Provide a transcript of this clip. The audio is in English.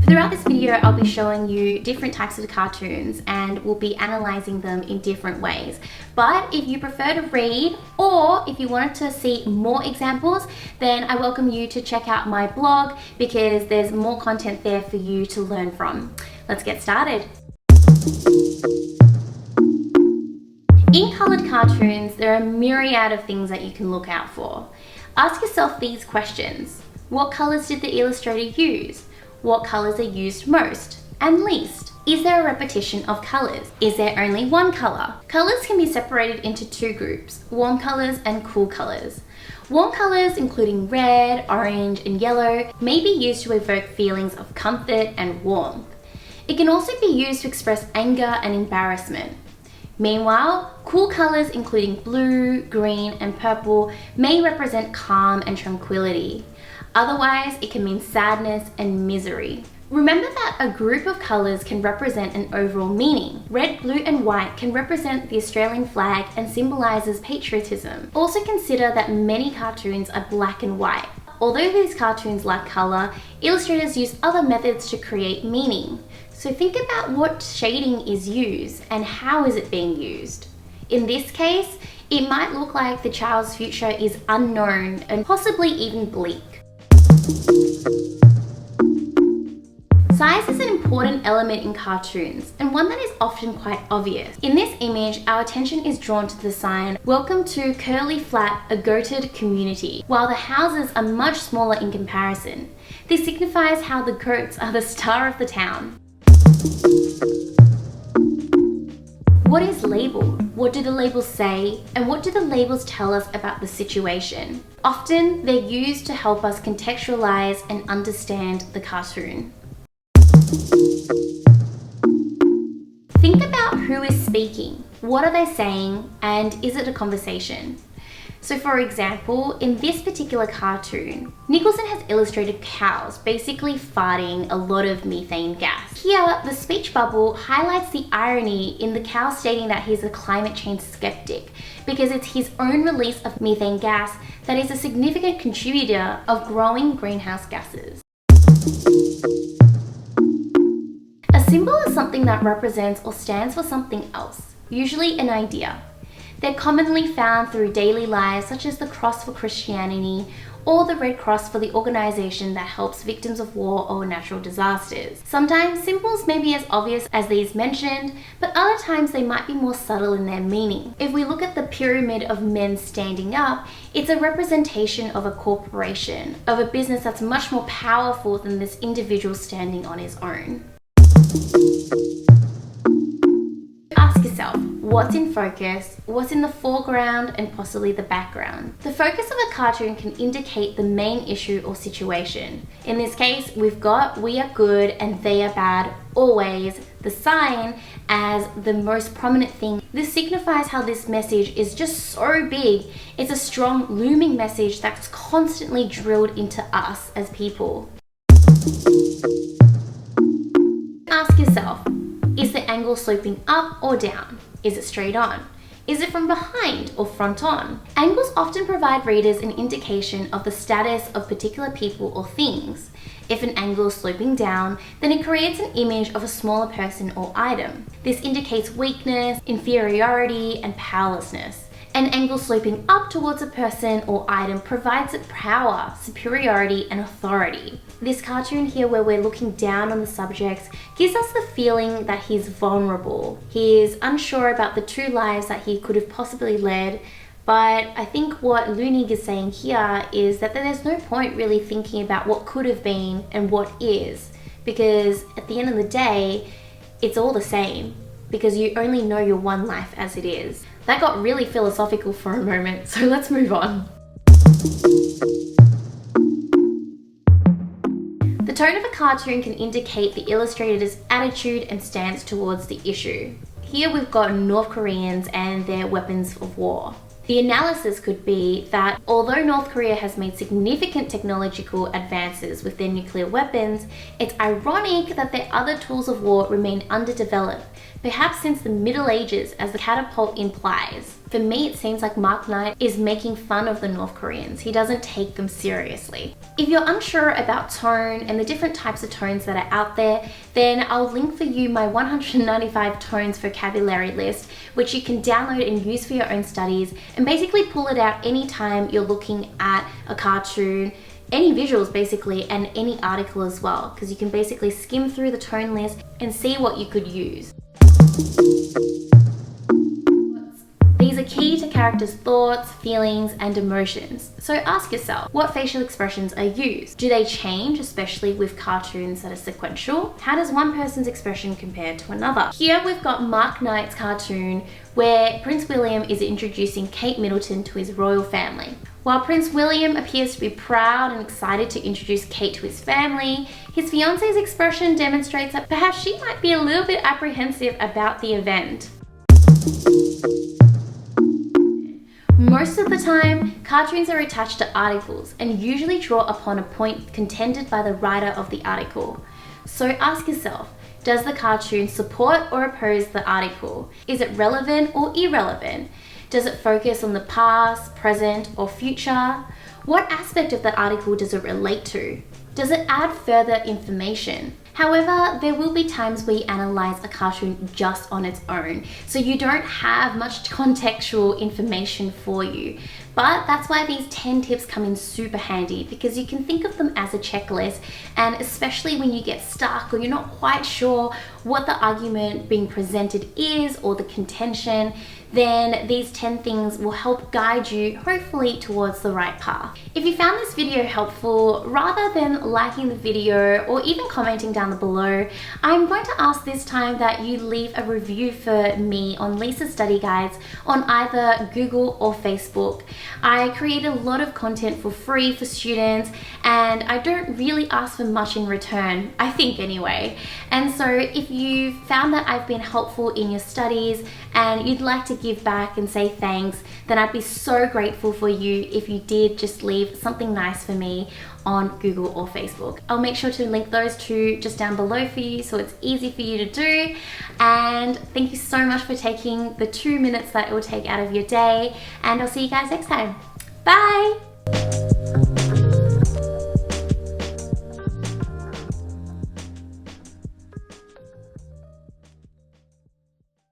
Throughout this video, I'll be showing you different types of cartoons and we'll be analysing them in different ways. But if you prefer to read, or if you wanted to see more examples, then I welcome you to check out my blog because there's more content there for you to learn from. Let's get started. In coloured cartoons, there are a myriad of things that you can look out for. Ask yourself these questions. What colours did the illustrator use? What colours are used most and least? Is there a repetition of colours? Is there only one colour? Colours can be separated into two groups, warm colours and cool colours. Warm colours, including red, orange and yellow, may be used to evoke feelings of comfort and warmth. It can also be used to express anger and embarrassment. Meanwhile, cool colours including blue, green and purple may represent calm and tranquility. Otherwise, it can mean sadness and misery. Remember that a group of colours can represent an overall meaning. Red, blue and white can represent the Australian flag and symbolises patriotism. Also consider that many cartoons are black and white. Although these cartoons lack colour, illustrators use other methods to create meaning. So think about what shading is used and how is it being used. In this case, it might look like the child's future is unknown and possibly even bleak. Size is an important element in cartoons and one that is often quite obvious. In this image, our attention is drawn to the sign, "Welcome to Curly Flat, a goated community," while the houses are much smaller in comparison. This signifies how the goats are the star of the town. What is labelled? What do the labels say? And what do the labels tell us about the situation? Often, they're used to help us contextualize and understand the cartoon. Think about who is speaking. What are they saying? And is it a conversation? So for example, in this particular cartoon, Nicholson has illustrated cows basically farting a lot of methane gas. Here, the speech bubble highlights the irony in the cow stating that he's a climate change skeptic because it's his own release of methane gas that is a significant contributor of growing greenhouse gases. A symbol is something that represents or stands for something else, usually an idea. They're commonly found through daily lives, such as the cross for Christianity or the Red Cross for the organisation that helps victims of war or natural disasters. Sometimes symbols may be as obvious as these mentioned, but other times they might be more subtle in their meaning. If we look at the pyramid of men standing up, it's a representation of a corporation, of a business that's much more powerful than this individual standing on his own. Ask yourself, what's in focus, what's in the foreground and possibly the background? The focus of a cartoon can indicate the main issue or situation. In this case, we've got "we are good and they are bad always," the sign, as the most prominent thing. This signifies how this message is just so big. It's a strong looming message that's constantly drilled into us as people. Ask yourself, is the angle sloping up or down? Is it straight on? Is it from behind or front on? Angles often provide readers an indication of the status of particular people or things. If an angle is sloping down, then it creates an image of a smaller person or item. This indicates weakness, inferiority, and powerlessness. An angle sloping up towards a person or item provides it power, superiority, and authority. This cartoon here, where we're looking down on the subjects, gives us the feeling that he's vulnerable. He is unsure about the two lives that he could have possibly led, but I think what Leunig is saying here is that there's no point really thinking about what could have been and what is, because at the end of the day, it's all the same, because you only know your one life as it is. That got really philosophical for a moment, so let's move on. The tone of a cartoon can indicate the illustrator's attitude and stance towards the issue. Here we've got North Koreans and their weapons of war. The analysis could be that although North Korea has made significant technological advances with their nuclear weapons, it's ironic that their other tools of war remain underdeveloped, perhaps since the Middle Ages, as the catapult implies. For For me, it seems like Mark Knight is making fun of the North Koreans. He doesn't take them seriously. If you're unsure about tone and the different types of tones that are out there, then I'll link for you my 195 tones vocabulary list, which you can download and use for your own studies, and basically pull it out anytime you're looking at a cartoon, any visuals basically, and any article as well, because you can basically skim through the tone list and see what you could use. These are key to characters' thoughts, feelings, and emotions. So ask yourself, what facial expressions are used? Do they change, especially with cartoons that are sequential? How does one person's expression compare to another? Here we've got Mark Knight's cartoon where Prince William is introducing Kate Middleton to his royal family. While Prince William appears to be proud and excited to introduce Kate to his family, his fiance's expression demonstrates that perhaps she might be a little bit apprehensive about the event. Most of the time, cartoons are attached to articles and usually draw upon a point contended by the writer of the article. So ask yourself, does the cartoon support or oppose the article? Is it relevant or irrelevant? Does it focus on the past, present, or future? What aspect of the article does it relate to? Does it add further information? However, there will be times where you analyze a cartoon just on its own, so you don't have much contextual information for you. But that's why these 10 tips come in super handy, because you can think of them as a checklist, and especially when you get stuck or you're not quite sure what the argument being presented is or the contention, then these 10 things will help guide you hopefully towards the right path. If you found this video helpful, rather than liking the video or even commenting down below, I'm going to ask this time that you leave a review for me on Lisa's Study Guides on either Google or Facebook. I create a lot of content for free for students, and I don't really ask for much in return, I think anyway. And so if you found that I've been helpful in your studies and you'd like to give back and say thanks, then I'd be so grateful for you if you did just leave something nice for me on Google or Facebook. I'll make sure to link those two just down below for you so it's easy for you to do. And thank you so much for taking the 2 minutes that it will take out of your day, and I'll see you guys next time. Bye!